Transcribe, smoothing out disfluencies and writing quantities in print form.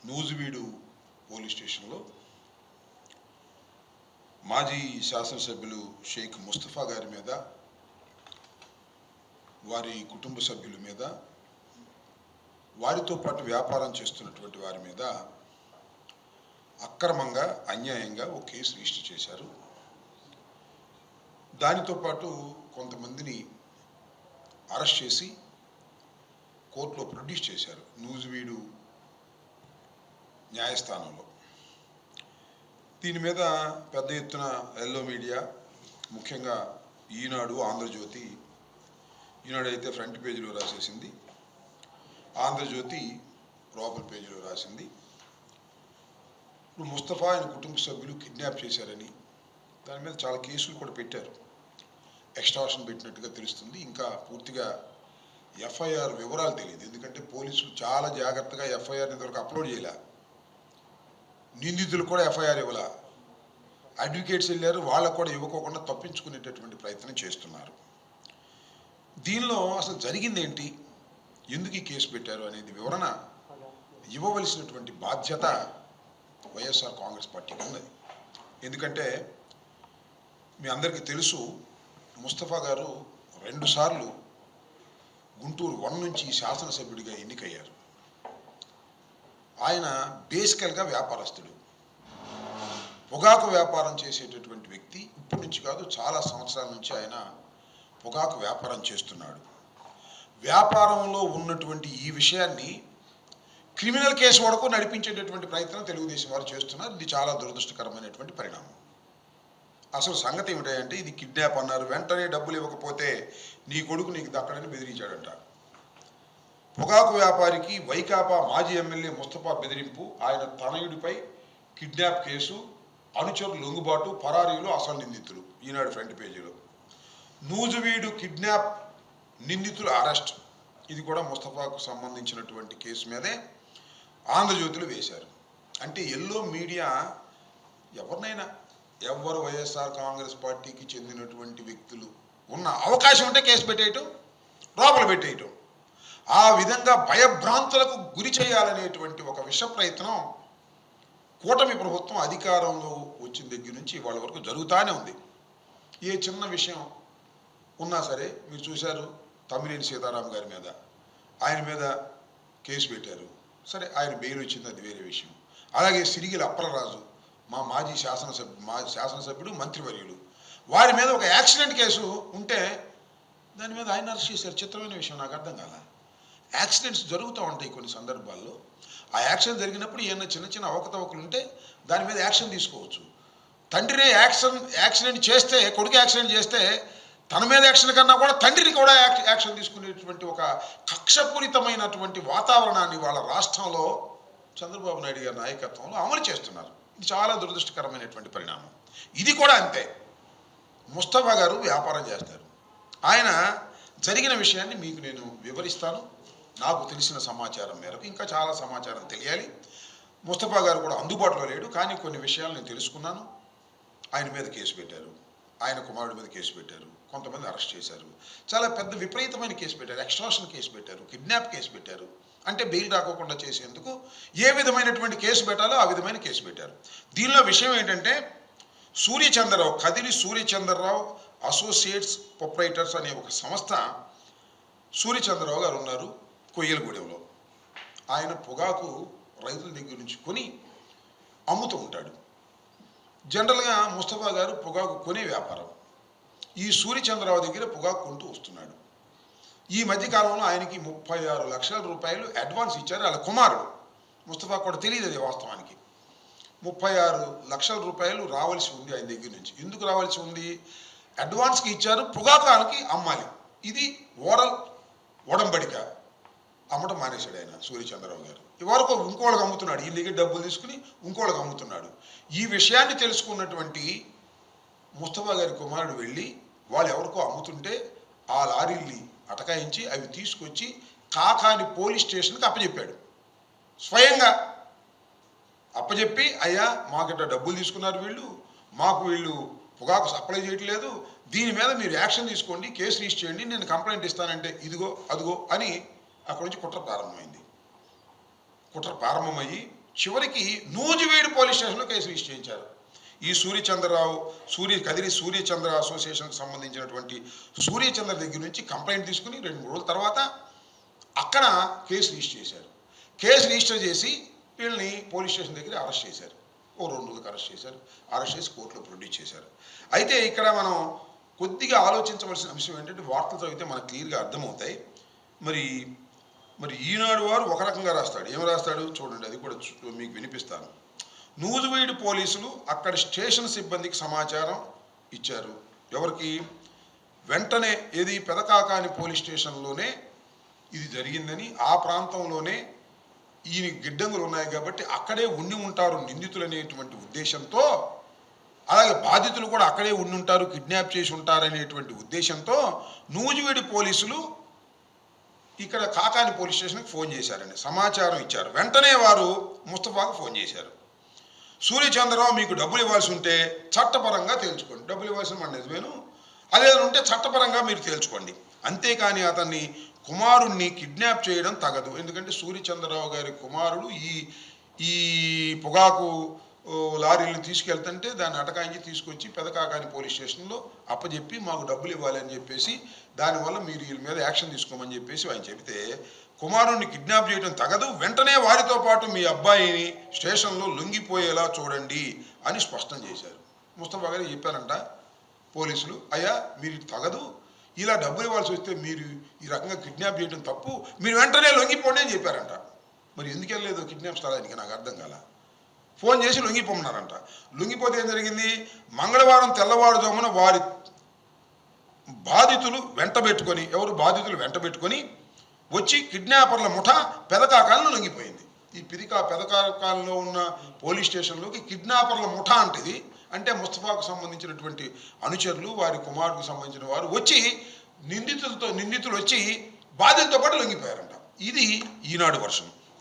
Nuzvid police స్టేషన్లో మాజీ శాసనసభ్యులు షేక్ ముస్తఫా గారి మీద, వారి కుటుంబ సభ్యుల మీద, వారితో పాటు వ్యాపారం చేస్తున్నటువంటి వారి మీద అక్రమంగా అన్యాయంగా ఒక కేసు రిజిస్టర్ చేశారు. దానితో పాటు కొంతమందిని అరెస్ట్ చేసి కోర్టులో ప్రొడ్యూస్ చేశారు నూజివీడు న్యాయస్థానంలో. దీని మీద పెద్ద ఎత్తున ఎల్లో మీడియా, ముఖ్యంగా ఈనాడు, ఆంధ్రజ్యోతి, ఈనాడు అయితే ఫ్రంట్ పేజీలో రాసేసింది, ఆంధ్రజ్యోతి లోపల పేజీలో రాసింది. ఇప్పుడు ముస్తఫా ఆయన కుటుంబ సభ్యులు కిడ్నాప్ చేశారని దాని మీద చాలా కేసులు కూడా పెట్టారు. ఎక్స్టార్షన్ పెట్టినట్టుగా తెలుస్తుంది. ఇంకా పూర్తిగా ఎఫ్ఐఆర్ వివరాలు తెలియదు, ఎందుకంటే పోలీసులు చాలా జాగ్రత్తగా ఎఫ్ఐఆర్ ఇంతవరకు అప్లోడ్ చేయలే. నిందితులు కూడా ఎఫ్ఐఆర్ ఇవ్వాల, అడ్వకేట్స్ వెళ్ళారు, వాళ్ళకు కూడా ఇవ్వకోకుండా తప్పించుకునేటటువంటి ప్రయత్నం చేస్తున్నారు. దీనిలో అసలు జరిగింది ఏంటి, ఎందుకు ఈ కేసు పెట్టారు అనేది వివరణ ఇవ్వవలసినటువంటి బాధ్యత వైఎస్ఆర్ కాంగ్రెస్ పార్టీకి ఉన్నది. ఎందుకంటే మీ అందరికీ తెలుసు, ముస్తఫా గారు 2 సార్లు గుంటూరు 1 నుంచి శాసనసభ్యుడిగా ఎన్నికయ్యారు. ఆయన బేసికల్గా వ్యాపారస్తుడు, పొగాకు వ్యాపారం చేసేటటువంటి వ్యక్తి. ఇప్పటి నుంచి కాదు, చాలా సంవత్సరాల నుంచి ఆయన పొగాకు వ్యాపారం చేస్తున్నాడు. వ్యాపారంలో ఉన్నటువంటి ఈ విషయాన్ని క్రిమినల్ కేసు వరకు నడిపించేటటువంటి ప్రయత్నం తెలుగుదేశం వారు చేస్తున్నారు. ఇది చాలా దురదృష్టకరమైనటువంటి పరిణామం. అసలు సంగతి ఏమిటంటే, ఇది కిడ్నాప్ అన్నారు, వెంటనే డబ్బులు ఇవ్వకపోతే నీ కొడుకు నీకు దక్కడని బెదిరించాడంట. పొగాకు వ్యాపారికి వైకాపా మాజీ ఎమ్మెల్యే ముస్తఫా బెదిరింపు, ఆయన తనయుడిపై కిడ్నాప్ కేసు, అనుచరులు లొంగుబాటు, పరారీలో అసలు నిందితులు. ఈనాడు ఫ్రంట్ పేజీలో నూజివీడు కిడ్నాప్ నిందితుల అరెస్ట్, ఇది కూడా ముస్తఫాకు సంబంధించినటువంటి కేసు మీదే ఆంధ్రజ్యోతిలో వేశారు. అంటే ఎల్లో మీడియా ఎవరినైనా, ఎవరు వైఎస్ఆర్ కాంగ్రెస్ పార్టీకి చెందినటువంటి వ్యక్తులు ఉన్న అవకాశం ఉంటే కేసు పెట్టేయటం, లోపల పెట్టేయటం, ఆ విధంగా భయభ్రాంతులకు గురి చేయాలనేటువంటి ఒక విష ప్రయత్నం కూటమి ప్రభుత్వం అధికారంలో వచ్చిన దగ్గర నుంచి ఇవాళ వరకు జరుగుతూనే ఉంది. ఏ చిన్న విషయం ఉన్నా సరే, మీరు చూశారు తమ్మినేని సీతారాం గారి మీద, ఆయన మీద కేసు పెట్టారు. సరే, ఆయన బెయిల్ వచ్చింది, అది వేరే విషయం. అలాగే సిరిగిల అప్పలరాజు, మా మాజీ శాసనసభ్యుడు, మంత్రివర్యులు, వారి మీద ఒక యాక్సిడెంట్ కేసు ఉంటే దాని మీద ఆయన అరెస్ట్ చేశారు. చిత్రమైన విషయం, నాకు అర్థం కాల. యాక్సిడెంట్స్ జరుగుతూ ఉంటాయి కొన్ని సందర్భాల్లో. ఆ యాక్సిడెంట్ జరిగినప్పుడు ఏమైనా చిన్న చిన్న అవకతవకలు ఉంటే దాని మీద యాక్షన్ తీసుకోవచ్చు. తండ్రినే యాక్సిడెంట్ చేస్తే, కొడుకు యాక్సిడెంట్ చేస్తే తన మీద యాక్షన్ కన్నా కూడా తండ్రిని కూడా యాక్షన్ తీసుకునేటువంటి ఒక కక్షపూరితమైనటువంటి వాతావరణాన్ని వాళ్ళ రాష్ట్రంలో చంద్రబాబు నాయుడు గారి నాయకత్వంలో అమలు చేస్తున్నారు. ఇది చాలా దురదృష్టకరమైనటువంటి పరిణామం. ఇది కూడా అంతే. ముస్తఫా గారు వ్యాపారం చేస్తారు. ఆయన జరిగిన విషయాన్ని మీకు నేను వివరిస్తాను, నాకు తెలిసిన సమాచారం మేరకు. ఇంకా చాలా సమాచారం తెలియాలి. ముస్తఫా గారు కూడా అందుబాటులో లేడు, కానీ కొన్ని విషయాలు నేను తెలుసుకున్నాను. ఆయన మీద కేసు పెట్టారు, ఆయన కుమారుడి మీద కేసు పెట్టారు, కొంతమంది అరెస్ట్ చేశారు, చాలా పెద్ద విపరీతమైన కేసు పెట్టారు, ఎక్స్టార్షన్ కేసు పెట్టారు, కిడ్నాప్ కేసు పెట్టారు. అంటే బెయిల్ రాకోకుండా చేసేందుకు ఏ విధమైనటువంటి కేసు పెట్టాలో ఆ విధమైన కేసు పెట్టారు. దీనిలో విషయం ఏంటంటే, సూర్యచంద్రరావు, కదిరి సూర్యచంద్రరావు అసోసియేట్స్ ప్రొప్రైటర్స్ అనే ఒక సంస్థ, సూర్యచంద్రరావు గారు ఉన్నారు కొయ్యలగూడెంలో. ఆయన పొగాకు రైతుల దగ్గర నుంచి కొని అమ్ముతూ ఉంటాడు. జనరల్గా ముస్తఫా గారు పొగాకు కొనే వ్యాపారం. ఈ సూర్యచంద్రరావు దగ్గర పొగాకు కొంటూ వస్తున్నాడు. ఈ మధ్యకాలంలో ఆయనకి 36 లక్షల రూపాయలు అడ్వాన్స్ ఇచ్చారు వాళ్ళ కుమారుడు. ముస్తఫా కూడా తెలియదు అది వాస్తవానికి. 36 లక్షల రూపాయలు రావాల్సి ఉంది ఆయన దగ్గర నుంచి. ఎందుకు రావాల్సి ఉంది? అడ్వాన్స్కి ఇచ్చారు, పొగాకానికి అమ్మాలి. ఇది ఓరల్ ఒడంబడిక. అమ్మటం మానేశాడు ఆయన సూర్యచంద్రరావు గారు. ఇవరకు ఇంకోళ్ళకి అమ్ముతున్నాడు, ఈ దగ్గర డబ్బులు తీసుకుని ఇంకోళ్ళకి అమ్ముతున్నాడు. ఈ విషయాన్ని తెలుసుకున్నటువంటి ముస్తఫా గారి కుమారుడు వెళ్ళి వాళ్ళు ఎవరికో అమ్ముతుంటే ఆ లారీల్ని అటకాయించి అవి తీసుకొచ్చి కాకాని పోలీస్ స్టేషన్కి అప్పచెప్పాడు. స్వయంగా అప్పచెప్పి, అయ్యా మాకిట డబ్బులు తీసుకున్నారు వీళ్ళు, మాకు వీళ్ళు పొగాకు సప్లై చేయట్లేదు, దీని మీద మీరు యాక్షన్ తీసుకోండి, కేసు రిజిస్టర్ చేయండి, నేను కంప్లైంట్ ఇస్తానంటే ఇదిగో అదిగో అని అక్కడి నుంచి కుట్ర ప్రారంభమైంది. కుట్ర ప్రారంభమయ్యి చివరికి నూజివీడు పోలీస్ స్టేషన్లో కేసు రిజిస్టర్ చేయించారు. ఈ సూర్యచంద్రరావు కదిరి సూర్యచంద్ర అసోసియేషన్కి సంబంధించినటువంటి సూర్యచంద్ర దగ్గర నుంచి కంప్లైంట్ తీసుకుని 2-3 రోజుల తర్వాత అక్కడ కేసు రిజిస్టర్ చేశారు. కేసు రిజిస్టర్ చేసి వీళ్ళని పోలీస్ స్టేషన్ దగ్గర అరెస్ట్ చేశారు. 2 రోజులకు అరెస్ట్ చేశారు. అరెస్ట్ చేసి కోర్టులో ప్రొడ్యూస్ చేశారు. అయితే ఇక్కడ మనం కొద్దిగా ఆలోచించవలసిన అంశం ఏంటంటే, వార్తలు చదివితే మనకు క్లియర్గా అర్థమవుతాయి. మరి ఈనాడు వారు ఒక రకంగా రాస్తాడు. ఏం రాస్తాడు చూడండి, అది కూడా మీకు వినిపిస్తాను. నూజివీడు పోలీసులు అక్కడి స్టేషన్ సిబ్బందికి సమాచారం ఇచ్చారు. ఎవరికి? వెంటనే ఏది పెదకాకాని పోలీస్ స్టేషన్లోనే ఇది జరిగిందని, ఆ ప్రాంతంలోనే ఈ గిడ్డంగులు ఉన్నాయి కాబట్టి అక్కడే ఉండి ఉంటారు నిందితులు అనేటువంటి ఉద్దేశంతో, అలాగే బాధితులు కూడా అక్కడే ఉండి ఉంటారు, కిడ్నాప్ చేసి ఉంటారనేటువంటి ఉద్దేశంతో నూజివీడు పోలీసులు ఇక్కడ కాకాని పోలీస్ స్టేషన్కి ఫోన్ చేశారని సమాచారం ఇచ్చారు. వెంటనే వారు ముస్తఫాకు ఫోన్ చేశారు. సూర్యచంద్రరావు మీకు డబ్బులు ఇవ్వాల్సి ఉంటే చట్టపరంగా తేల్చుకోండి. డబ్బులు ఇవ్వాల్సిన మన నిజమేను, అదేదో ఉంటే చట్టపరంగా మీరు తేల్చుకోండి. అంతేకాని అతన్ని కుమారుణ్ణి కిడ్నాప్ చేయడం తగదు. ఎందుకంటే సూర్యచంద్రరావు గారి కుమారుడు ఈ పొగాకు లారీలను తీసుకెళ్తుంటే దాన్ని అటకాయించి తీసుకొచ్చి పెదకాకాని పోలీస్ స్టేషన్లో అప్పచెప్పి మాకు డబ్బులు ఇవ్వాలి అని చెప్పేసి, దానివల్ల మీరు వీళ్ళ మీద యాక్షన్ తీసుకోమని చెప్పేసి ఆయన చెబితే, కుమారుణ్ణి కిడ్నాప్ చేయడం తగదు, వెంటనే వారితో పాటు మీ అబ్బాయిని స్టేషన్లో లొంగిపోయేలా చూడండి అని స్పష్టం చేశారు. ముస్తఫా గారు చెప్పారంట పోలీసులు, అయ్యా మీరు తగదు, ఇలా డబ్బులు ఇవ్వాల్సి వస్తే మీరు ఈ రకంగా కిడ్నాప్ చేయడం తప్పు, మీరు వెంటనే లొంగిపోండి అని చెప్పారంట. మరి ఎందుకు వెళ్ళలేదు కిడ్నాప్ స్థలానికి నాకు అర్థం కాల. ఫోన్ చేసి లొంగిపోమన్నారంట. లొంగిపోతే ఏం జరిగింది? మంగళవారం తెల్లవారుజామున వారి బాధితులు వెంటబెట్టుకొని వచ్చి కిడ్నాపర్ల ముఠా పెదకాకాలను లొంగిపోయింది. ఈ పెదకాకాలలో ఉన్న పోలీస్ స్టేషన్లోకి కిడ్నాపర్ల ముఠా అంటే ముస్తఫాకు సంబంధించినటువంటి అనుచరులు, వారి కుమారుడికి సంబంధించిన వారు వచ్చి నిందితులు వచ్చి బాధితులతో పాటు లొంగిపోయారంట. ఇది ఈనాడు వర్షం.